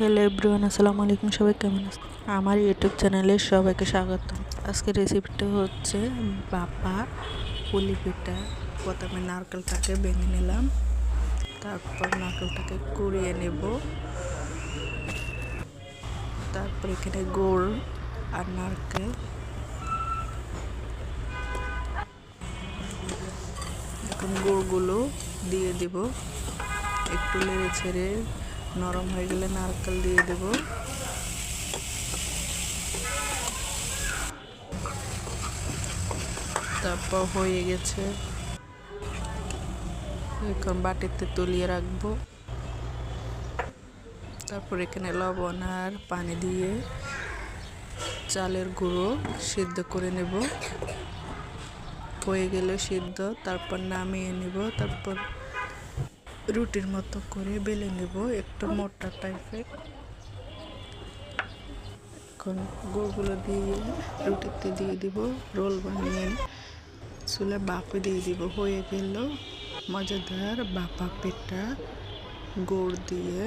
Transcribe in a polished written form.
Hello everyone, আসসালামু আলাইকুম। সবাই কেমন আছেন? আমার ইউটিউব চ্যানেলে সবাইকে স্বাগত। আজকের রেসিপিটা হচ্ছে বাপা পুলি পিঠা। প্রথমে নারকেলটাকে ভেঙে নিলাম, তারপর নারকেলটাকে কুড়িয়ে নেব, তারপর এখানে গুড় আর নারকেল, এখন গুড়গুলো দিয়ে দেব। একটু নেড়ে ছেড়ে নরম হয়ে গেলে নারকেল দিয়ে দেব। তারপর হয়ে গেছে, এখন বাটিতে তুলিয়ে রাখবো। তারপর এখানে লবণ আর পানি দিয়ে চালের গুঁড়ো সিদ্ধ করে নেব। হয়ে গেলে সিদ্ধ, তারপর নামিয়ে নেব। তারপর রুটির মতো করে বেলে নেব, একটু মোটা টাইপের। এখন গুঁড়োগুলো দিয়ে রুটিতে দিয়ে দিব, রোল বানিয়ে চুলে বাপে দিয়ে দিব। হয়ে গেল মজাদার বাপা পিঠা গুড় দিয়ে।